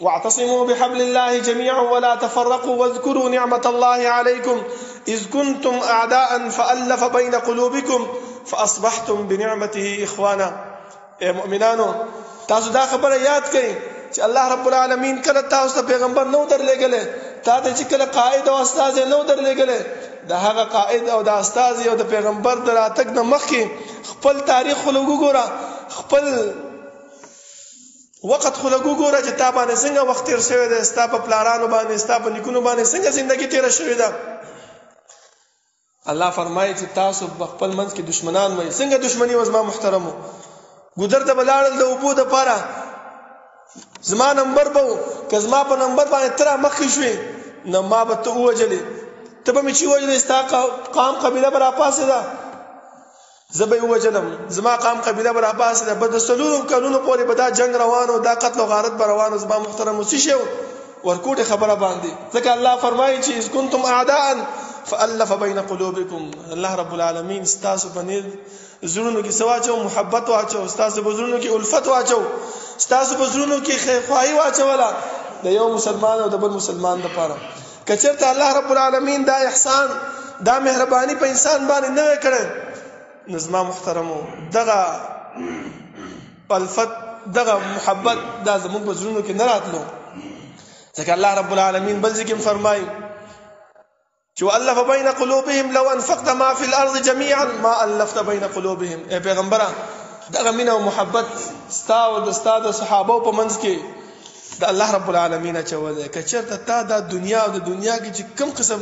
واعتصموا بحبل الله جميعا ولا تفرقوا واذكروا نعمة الله عليكم إذ كنتم أعداء فألف بين قلوبكم فأصبحتم بنعمته إخوانا. اے مؤمنانو تاسو دا خبره یاد کړئ چې الله رب العالمین کله تاسو ته پیغمبر نو درلېږلی، تا ته چې کله قائد او استاد نو درلېږلی، د هغه قائد او د استاد او د پیغمبر د راتګ نه مخکې خپل تاریخ خو لږ وګوره، خپل وخت خو لږ وګوره چې تا باندې څنګه وخت تېر شوی دی، ستا په پلارانو باندې ستا په نیکونو باندې څنګه زندګي تېره شوې ده. الله فرمایي چې تاسو خپل منځ کې دشمنان وئ. څنګه دشمني وه زما محترمو؟ ګودر ته به لاړل د اوبو دپاره، زما نمبر به و، که زما په نمبر باندې ته رامخکې شوې نو ما به ته ووجلې، ته به مې چې ووجلې ستا قام قبیله به راپاڅېده، زه به یې ووجلم، زما قام قبیله به راپاڅېده، به د 4 کلونو پورې به دا جنګ روانو، دا قتل و غارت به روانو. زما محترمو څه شی و؟ ورکوټې خبره باندې. ځکه الله فرمایي چې اذ کنتم اعداء فالف بین قلوبکم. الله رب العالمین ستاسو په زړونو کې څه واچو؟ محبت واچو، ستاسو په زړونو کې الفت واچو، ستاسو په زړونو کې خیرخواهي واچوله د یو مسلمان او د بل مسلمان دپاره. که چېرته الله رب العالمین دا احسان دا مهرباني په انسان باندې نه وی کړی نو زما محترمو دغه الفت دغه محبت دا زموږ په زړونو کې نه راتلو. ځکه الله رب العالمین بل ځای کې فرمایي چې والف بین قلوبهم لو انفقت ما فی الارض جميعا ما الفت بین قلوبهم. ای پیغمبره دغه مینه او محبت ستا او د ستا د صحابو په منځ کې د الله رب العالمین اچولی. که چېرته تا دا دنیا او د دنیا کې چې کوم قسم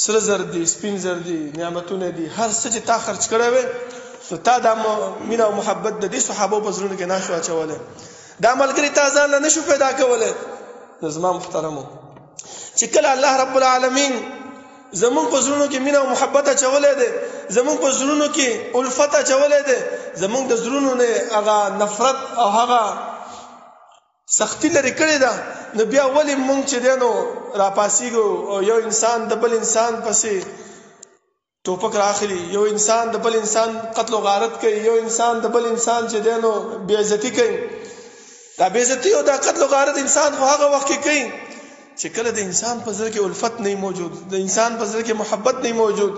سره زر دي، سپین زر دي، نعمتونه دي، هر څه چې تا خرچ کړی وی نو تا دا مینه او محبت د دې صحابو په زړونو کې نشو اچولی، دا ملګري تا ځان له نشو پیدا کولی. نو زما محترمو چې کله الله رب العالمین زمونږ په زړونو کې مینه او محبت اچولی دی، زمونږ په زړونو کې الفت اچولی دی، زمونږ د زړونو نه هغه نفرت او هغه سختی لرې کړې ده، نو بیا ولې مونږ چې دی نو راپاسېږو او یو انسان د بل انسان پسې ټوپک راخلي، یو انسان د بل انسان قتل و غارت کوي، یو انسان د بل انسان چې دی نو بېعزتي کوي. دا بېعزتي او دا قتل و غارت انسان خو هغه وخت کې کوي چې کله د انسان په زړه کې الفت نه موجود، د انسان په زړه کې محبت نه موجود،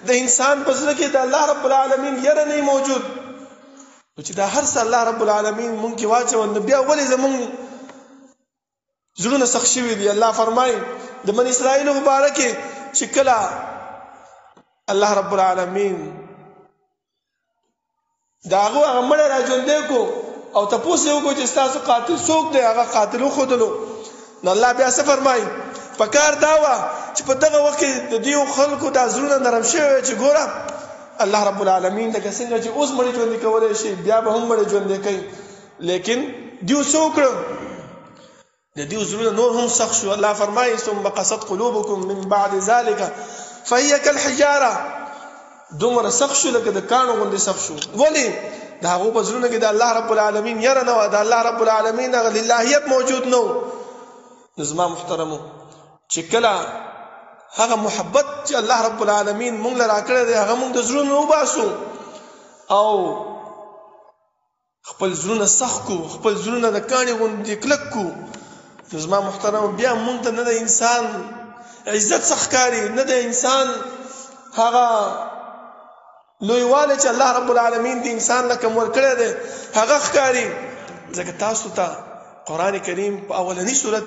د انسان په زړه کې د الله رب العالمین یره نه موجود. نو چې دا هر څه الله رب العالمین مونږ کې واچول نو بیا ولې زمونږ زړونه سخت شوي دي. الله فرمایي د بني اسرائیلو په باره کې چې کله الله رب العالمین د هغه مړی را ژوندی کو او تپوس یې وکړو چې ستاسو قاتل څوک دی، هغه قاتل وښودلو. نو الله بیا څه فرمایي؟ پکار دا وه چې په دغه وخت کې د دې خلکو دا زړونه نرم شوي چې ګوره الله رب العالمین لکه څنګه چې اوس مړی ژوندي کولی شي بیا به هم مړی ژوندی کوي، لیکن دیو څه وکړه؟ د دیو زړونه نور هم سخت شو. الله فرمایي ثم قست قلوبکم من بعد ذلك فهي كالحجاره. دومره سخت شو لکه د کاڼو غوندې سخت شو. ولې؟ د هغو په زړونو کې د الله رب العالمین یره نه وه، د الله رب العالمین هغه للهیت موجود نه و. نو زما محترمو چې کله هغه محبت چې الله رب العالمین مونږ له راکړی دی هغه مونږ د زړونو وباسو او خپل زړونه سخت کو، خپل زړونه د کاڼي غوندې کلک کو، نو زما محترمو بیا مونږ ته نه د انسان عزت څه ښکاري، نه د انسان هغه لویوالی چې الله رب العالمین د انسان له کوم ورکړی دی هغه ښکاري. ځکه تاسو ته قرآن کریم په اولني صورت